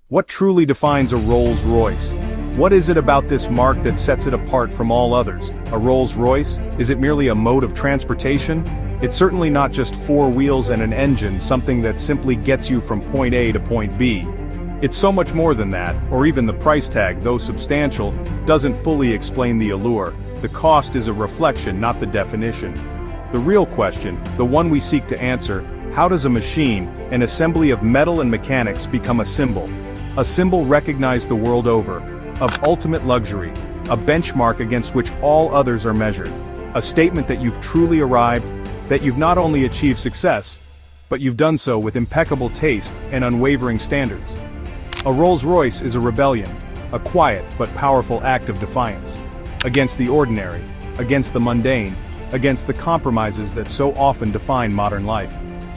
What truly defines a Rolls-Royce? What is it about this mark that sets it apart from all others? A Rolls-Royce? Is it merely a mode of transportation? It's certainly not just four wheels and an engine, something that simply gets you from point A to point B. It's so much more than that, or even the price tag, though substantial, doesn't fully explain the allure. The cost is a reflection, not the definition. The real question, the one we seek to answer: how does a machine, an assembly of metal and mechanics, become a symbol? A symbol recognized the world over, of ultimate luxury, a benchmark against which all others are measured. A statement that you've truly arrived, that you've not only achieved success, but you've done so with impeccable taste and unwavering standards. A Rolls-Royce is a rebellion, a quiet but powerful act of defiance. Against the ordinary, against the mundane, against the compromises that so often define modern life.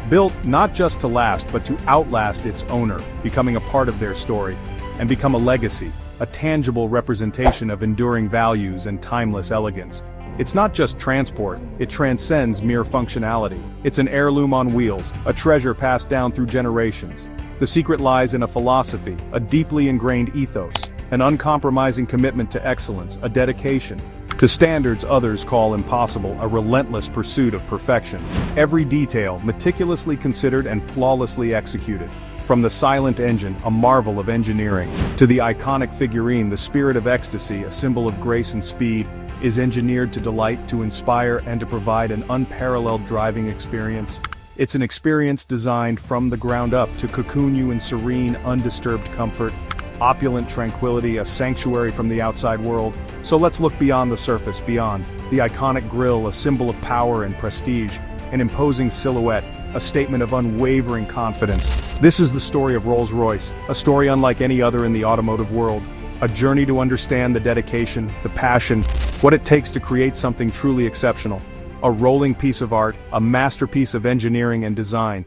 Built not just to last but to outlast its owner, becoming a part of their story, and become a legacy, a tangible representation of enduring values and timeless elegance. It's not just transport, it transcends mere functionality. It's an heirloom on wheels, a treasure passed down through generations. The secret lies in a philosophy, a deeply ingrained ethos, an uncompromising commitment to excellence, a dedication to standards others call impossible, a relentless pursuit of perfection. Every detail meticulously considered and flawlessly executed. From the silent engine, a marvel of engineering, to the iconic figurine, the Spirit of Ecstasy, a symbol of grace and speed, is engineered to delight, to inspire, and to provide an unparalleled driving experience. It's an experience designed from the ground up to cocoon you in serene, undisturbed comfort, opulent tranquility, a sanctuary from the outside world. So let's look beyond the surface, beyond the iconic grille, a symbol of power and prestige, an imposing silhouette, a statement of unwavering confidence. This is the story of Rolls-Royce, a story unlike any other in the automotive world, a journey to understand the dedication, the passion, what it takes to create something truly exceptional, a rolling piece of art, a masterpiece of engineering and design.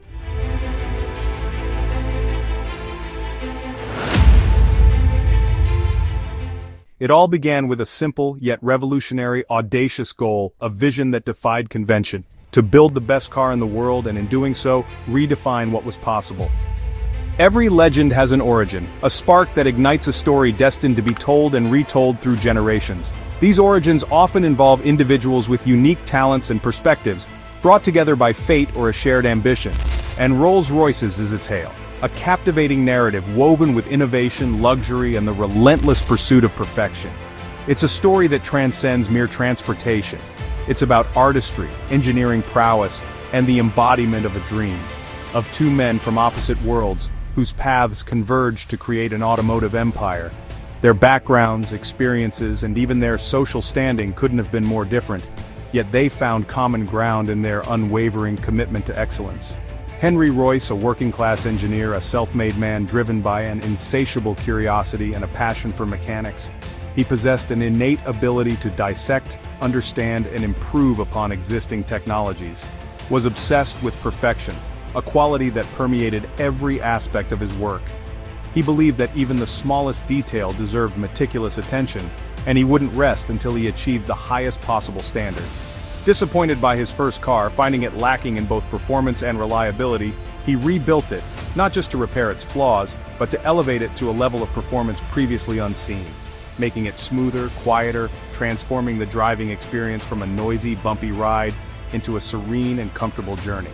It all began with a simple, yet revolutionary, audacious goal, a vision that defied convention: to build the best car in the world and in doing so, redefine what was possible. Every legend has an origin, a spark that ignites a story destined to be told and retold through generations. These origins often involve individuals with unique talents and perspectives, brought together by fate or a shared ambition. And Rolls-Royce's is a tale. A captivating narrative woven with innovation, luxury, and the relentless pursuit of perfection. It's a story that transcends mere transportation. It's about artistry, engineering prowess, and the embodiment of a dream. Of two men from opposite worlds, whose paths converged to create an automotive empire. Their backgrounds, experiences, and even their social standing couldn't have been more different, yet they found common ground in their unwavering commitment to excellence. Henry Royce, a working-class engineer, a self-made man driven by an insatiable curiosity and a passion for mechanics. He possessed an innate ability to dissect, understand, and improve upon existing technologies. Was obsessed with perfection, a quality that permeated every aspect of his work. He believed that even the smallest detail deserved meticulous attention, and he wouldn't rest until he achieved the highest possible standard. Disappointed by his first car, finding it lacking in both performance and reliability, he rebuilt it, not just to repair its flaws, but to elevate it to a level of performance previously unseen, making it smoother, quieter, transforming the driving experience from a noisy, bumpy ride into a serene and comfortable journey.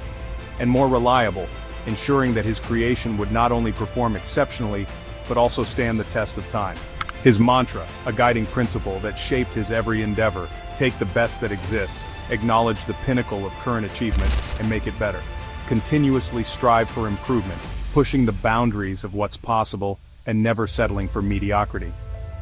And more reliable, ensuring that his creation would not only perform exceptionally, but also stand the test of time. His mantra, a guiding principle that shaped his every endeavor: take the best that exists, acknowledge the pinnacle of current achievement, and make it better. Continuously strive for improvement, pushing the boundaries of what's possible, and never settling for mediocrity.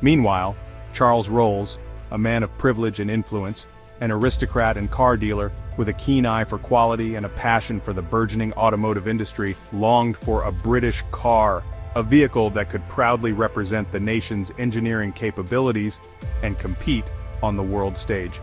Meanwhile, Charles Rolls, a man of privilege and influence, an aristocrat and car dealer, with a keen eye for quality and a passion for the burgeoning automotive industry, longed for a British car, a vehicle that could proudly represent the nation's engineering capabilities and compete on the world stage.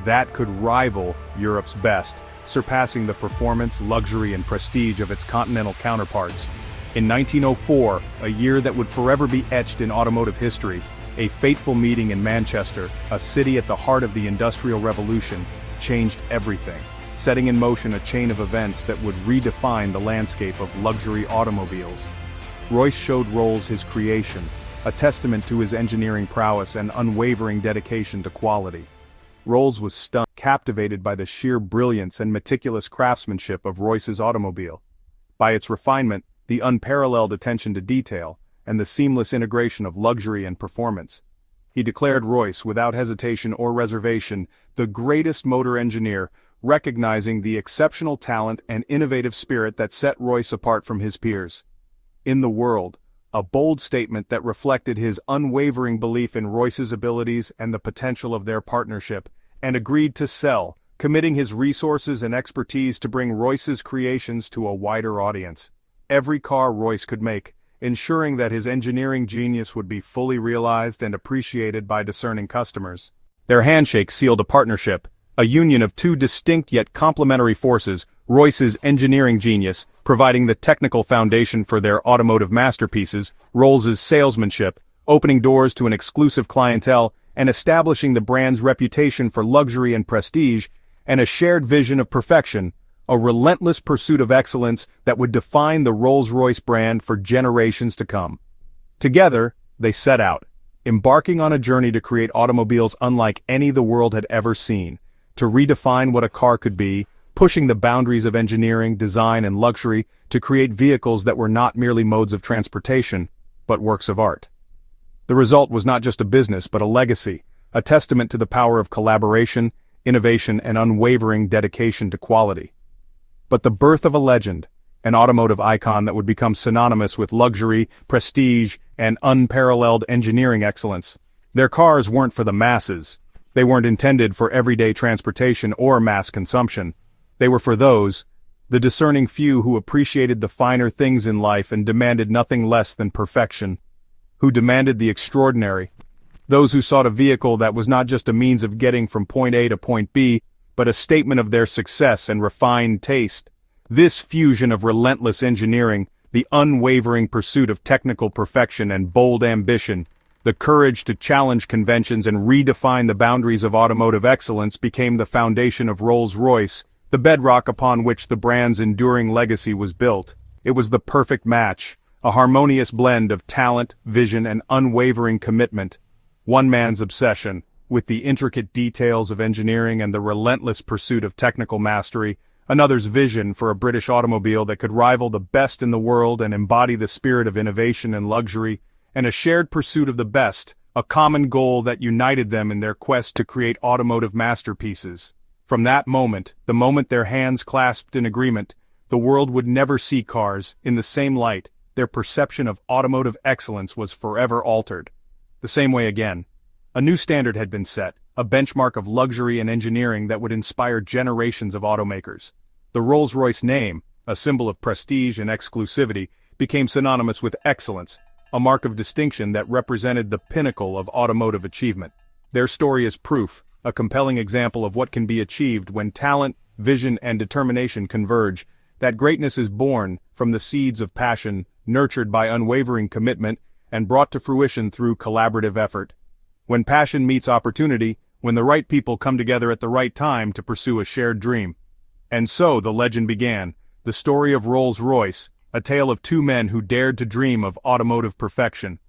That could rival Europe's best, surpassing the performance, luxury, and prestige of its continental counterparts. In 1904, a year that would forever be etched in automotive history, a fateful meeting in Manchester, a city at the heart of the Industrial Revolution, changed everything, setting in motion a chain of events that would redefine the landscape of luxury automobiles. Royce showed Rolls his creation, a testament to his engineering prowess and unwavering dedication to quality. Rolls was stunned, captivated by the sheer brilliance and meticulous craftsmanship of Royce's automobile. By its refinement, the unparalleled attention to detail, and the seamless integration of luxury and performance. He declared Royce, without hesitation or reservation, the greatest motor engineer, recognizing the exceptional talent and innovative spirit that set Royce apart from his peers. In the world, a bold statement that reflected his unwavering belief in Royce's abilities and the potential of their partnership, and agreed to sell, committing his resources and expertise to bring Royce's creations to a wider audience. Every car Royce could make, ensuring that his engineering genius would be fully realized and appreciated by discerning customers. Their handshake sealed a partnership, a union of two distinct yet complementary forces: Royce's engineering genius, providing the technical foundation for their automotive masterpieces, Rolls's salesmanship, opening doors to an exclusive clientele and establishing the brand's reputation for luxury and prestige, and a shared vision of perfection, a relentless pursuit of excellence that would define the Rolls-Royce brand for generations to come. Together, they set out, embarking on a journey to create automobiles unlike any the world had ever seen, to redefine what a car could be, pushing the boundaries of engineering, design, and luxury to create vehicles that were not merely modes of transportation, but works of art. The result was not just a business but a legacy, a testament to the power of collaboration, innovation, and unwavering dedication to quality. But the birth of a legend, an automotive icon that would become synonymous with luxury, prestige, and unparalleled engineering excellence. Their cars weren't for the masses. They weren't intended for everyday transportation or mass consumption. They were for those, the discerning few who appreciated the finer things in life and demanded nothing less than perfection, who demanded the extraordinary, those who sought a vehicle that was not just a means of getting from point A to point B, but a statement of their success and refined taste. This fusion of relentless engineering, the unwavering pursuit of technical perfection and bold ambition, the courage to challenge conventions and redefine the boundaries of automotive excellence became the foundation of Rolls-Royce, the bedrock upon which the brand's enduring legacy was built. It was the perfect match, a harmonious blend of talent, vision, and unwavering commitment. One man's obsession with the intricate details of engineering and the relentless pursuit of technical mastery, another's vision for a British automobile that could rival the best in the world and embody the spirit of innovation and luxury, and a shared pursuit of the best, a common goal that united them in their quest to create automotive masterpieces. From that moment, the moment their hands clasped in agreement, the world would never see cars in the same light. Their perception of automotive excellence was forever altered. The same way again. A new standard had been set, a benchmark of luxury and engineering that would inspire generations of automakers. The Rolls-Royce name, a symbol of prestige and exclusivity, became synonymous with excellence, a mark of distinction that represented the pinnacle of automotive achievement. Their story is proof, a compelling example of what can be achieved when talent, vision, and determination converge, that greatness is born from the seeds of passion, nurtured by unwavering commitment, and brought to fruition through collaborative effort. When passion meets opportunity, when the right people come together at the right time to pursue a shared dream. And so the legend began, the story of Rolls-Royce, a tale of two men who dared to dream of automotive perfection.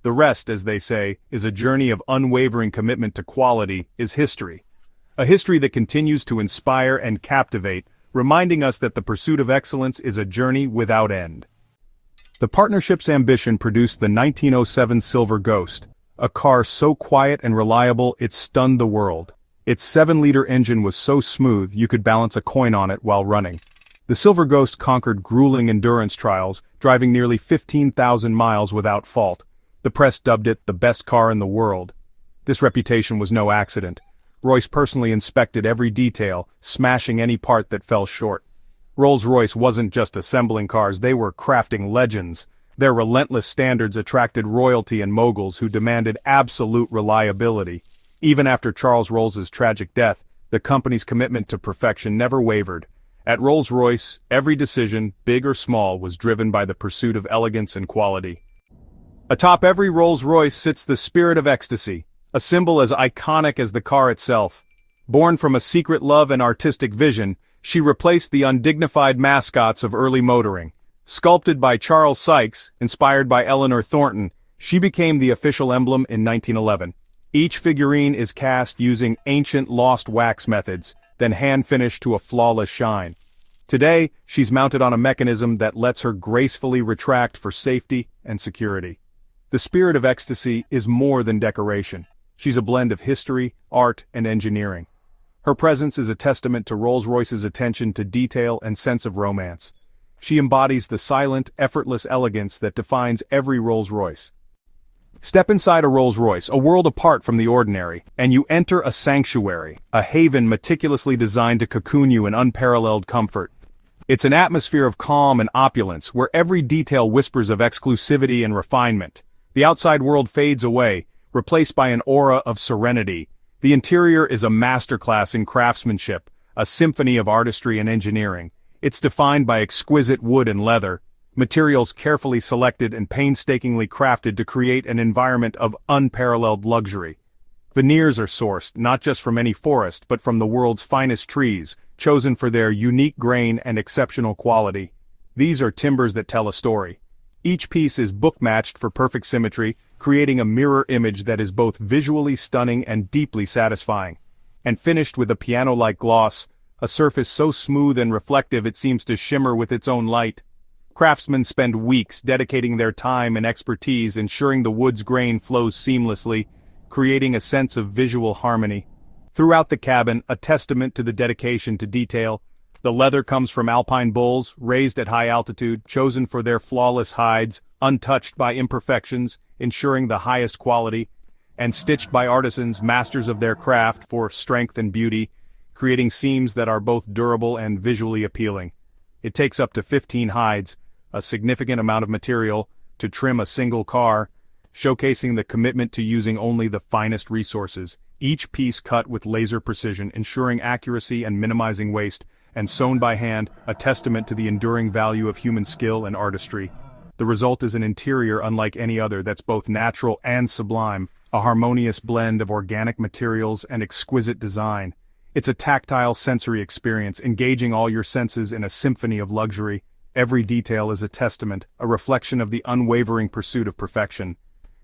The rest, as they say, is a journey of unwavering commitment to quality, is history. A history that continues to inspire and captivate, reminding us that the pursuit of excellence is a journey without end. The partnership's ambition produced the 1907 Silver Ghost, a car so quiet and reliable it stunned the world. Its 7-liter engine was so smooth you could balance a coin on it while running. The Silver Ghost conquered grueling endurance trials, driving nearly 15,000 miles without fault. The press dubbed it the best car in the world. This reputation was no accident. Royce personally inspected every detail, smashing any part that fell short. Rolls-Royce wasn't just assembling cars, they were crafting legends. Their relentless standards attracted royalty and moguls who demanded absolute reliability. Even after Charles Rolls's tragic death, the company's commitment to perfection never wavered. At Rolls-Royce, every decision, big or small, was driven by the pursuit of elegance and quality. Atop every Rolls-Royce sits the Spirit of Ecstasy, a symbol as iconic as the car itself. Born from a secret love and artistic vision, she replaced the undignified mascots of early motoring. Sculpted by Charles Sykes, inspired by Eleanor Thornton, she became the official emblem in 1911. Each figurine is cast using ancient lost wax methods, then hand-finished to a flawless shine. Today, she's mounted on a mechanism that lets her gracefully retract for safety and security. The Spirit of Ecstasy is more than decoration. She's a blend of history, art, and engineering. Her presence is a testament to Rolls-Royce's attention to detail and sense of romance. She embodies the silent, effortless elegance that defines every Rolls-Royce. Step inside a Rolls-Royce, a world apart from the ordinary, and you enter a sanctuary, a haven meticulously designed to cocoon you in unparalleled comfort. It's an atmosphere of calm and opulence, where every detail whispers of exclusivity and refinement. The outside world fades away, replaced by an aura of serenity. The interior is a masterclass in craftsmanship, a symphony of artistry and engineering. It's defined by exquisite wood and leather, materials carefully selected and painstakingly crafted to create an environment of unparalleled luxury. Veneers are sourced not just from any forest but from the world's finest trees, chosen for their unique grain and exceptional quality. These are timbers that tell a story. Each piece is book-matched for perfect symmetry, creating a mirror image that is both visually stunning and deeply satisfying. And finished with a piano-like gloss, a surface so smooth and reflective it seems to shimmer with its own light. Craftsmen spend weeks dedicating their time and expertise ensuring the wood's grain flows seamlessly, creating a sense of visual harmony. Throughout the cabin, a testament to the dedication to detail. The leather comes from alpine bulls, raised at high altitude, chosen for their flawless hides, untouched by imperfections, ensuring the highest quality, and stitched by artisans, masters of their craft for strength and beauty, creating seams that are both durable and visually appealing. It takes up to 15 hides, a significant amount of material, to trim a single car, showcasing the commitment to using only the finest resources. Each piece cut with laser precision, ensuring accuracy and minimizing waste, and sewn by hand, a testament to the enduring value of human skill and artistry. The result is an interior unlike any other that's both natural and sublime, a harmonious blend of organic materials and exquisite design. It's a tactile sensory experience, engaging all your senses in a symphony of luxury. Every detail is a testament, a reflection of the unwavering pursuit of perfection.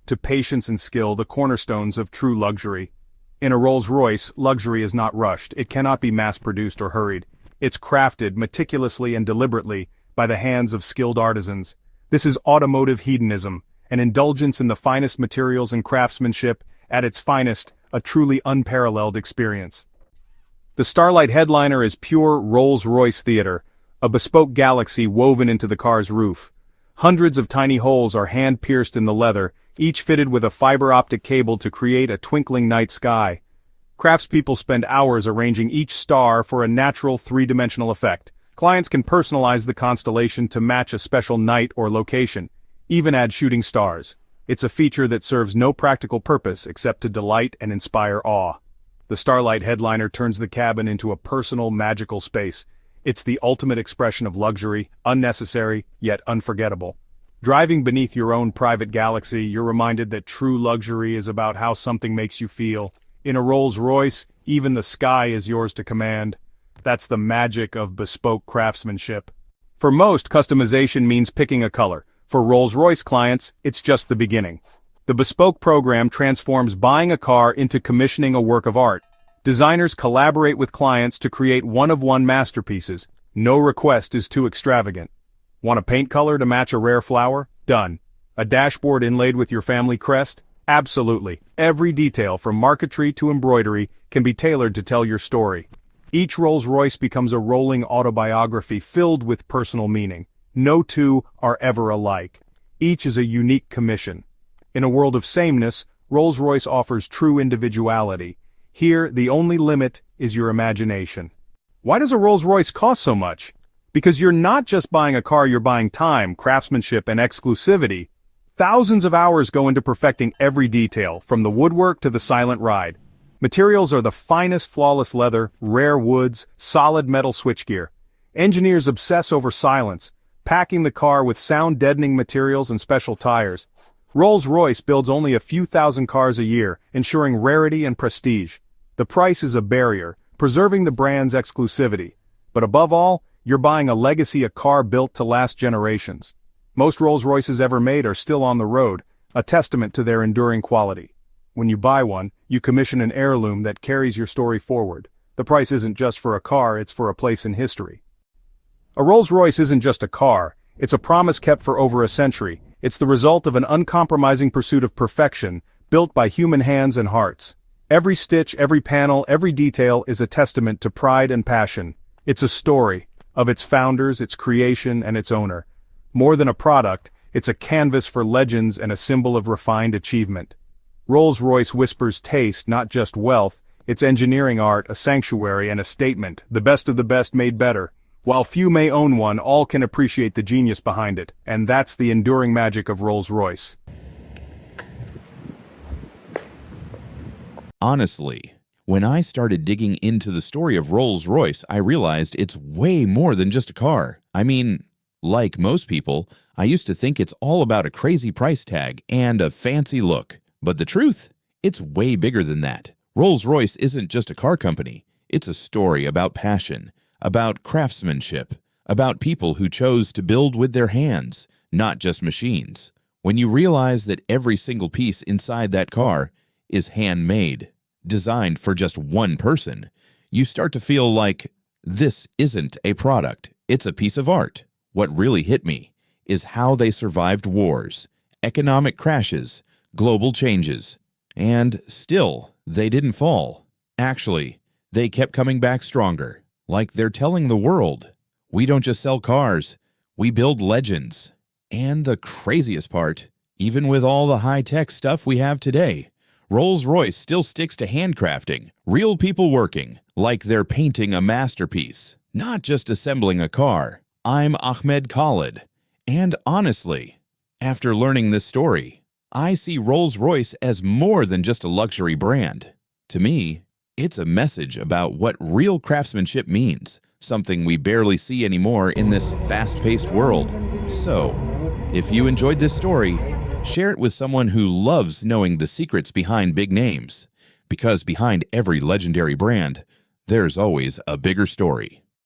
To patience and skill, the cornerstones of true luxury. In a Rolls-Royce, luxury is not rushed, it cannot be mass-produced or hurried. It's crafted meticulously and deliberately by the hands of skilled artisans. This is automotive hedonism, an indulgence in the finest materials and craftsmanship, at its finest, a truly unparalleled experience. The Starlight headliner is pure Rolls-Royce theater, a bespoke galaxy woven into the car's roof. Hundreds of tiny holes are hand-pierced in the leather, each fitted with a fiber-optic cable to create a twinkling night sky. Craftspeople spend hours arranging each star for a natural three-dimensional effect. Clients can personalize the constellation to match a special night or location, even add shooting stars. It's a feature that serves no practical purpose except to delight and inspire awe. The Starlight headliner turns the cabin into a personal, magical space. It's the ultimate expression of luxury, unnecessary, yet unforgettable. Driving beneath your own private galaxy, you're reminded that true luxury is about how something makes you feel. In a Rolls-Royce, even the sky is yours to command. That's the magic of bespoke craftsmanship. For most, customization means picking a color. For Rolls-Royce clients, it's just the beginning. The Bespoke program transforms buying a car into commissioning a work of art. Designers collaborate with clients to create one-of-one masterpieces. No request is too extravagant. Want a paint color to match a rare flower? Done. A dashboard inlaid with your family crest? Absolutely. Every detail from marquetry to embroidery can be tailored to tell your story. Each Rolls-Royce becomes a rolling autobiography filled with personal meaning. No two are ever alike. Each is a unique commission. In a world of sameness, Rolls-Royce offers true individuality. Here, the only limit is your imagination. Why does a Rolls-Royce cost so much? Because you're not just buying a car, you're buying time, craftsmanship, and exclusivity. Thousands of hours go into perfecting every detail, from the woodwork to the silent ride. Materials are the finest flawless leather, rare woods, solid metal switchgear. Engineers obsess over silence, packing the car with sound-deadening materials and special tires. Rolls-Royce builds only a few thousand cars a year, ensuring rarity and prestige. The price is a barrier, preserving the brand's exclusivity. But above all, You're buying a legacy, a car built to last generations. Most Rolls-Royces ever made are still on the road, a testament to their enduring quality. When you buy one, you commission an heirloom that carries your story forward. The price isn't just for a car, it's for a place in history. A Rolls-Royce isn't just a car, it's a promise kept for over a century. It's the result of an uncompromising pursuit of perfection, built by human hands and hearts. Every stitch, every panel, every detail is a testament to pride and passion. It's a story of its founders, its creation, and its owner. More than a product, it's a canvas for legends and a symbol of refined achievement. Rolls-Royce whispers taste, not just wealth. It's engineering art, a sanctuary, and a statement, the best of the best made better. While few may own one, all can appreciate the genius behind it, and that's the enduring magic of Rolls-Royce. Honestly, when I started digging into the story of Rolls-Royce, I realized it's way more than just a car. I mean, like most people, I used to think it's all about a crazy price tag and a fancy look. But the truth? It's way bigger than that. Rolls-Royce isn't just a car company. It's a story about passion, about craftsmanship, about people who chose to build with their hands, not just machines. When you realize that every single piece inside that car is handmade, designed for just one person, you start to feel like this isn't a product, it's a piece of art. What really hit me is how they survived wars, economic crashes, global changes, and still, they didn't fall. Actually, they kept coming back stronger, like they're telling the world, we don't just sell cars, we build legends. And the craziest part, even with all the high-tech stuff we have today, Rolls-Royce still sticks to handcrafting, real people working, like they're painting a masterpiece, not just assembling a car. I'm Ahmed Khalid, and honestly, after learning this story, I see Rolls-Royce as more than just a luxury brand. To me, it's a message about what real craftsmanship means, something we barely see anymore in this fast-paced world. So, if you enjoyed this story, share it with someone who loves knowing the secrets behind big names, because behind every legendary brand, there's always a bigger story.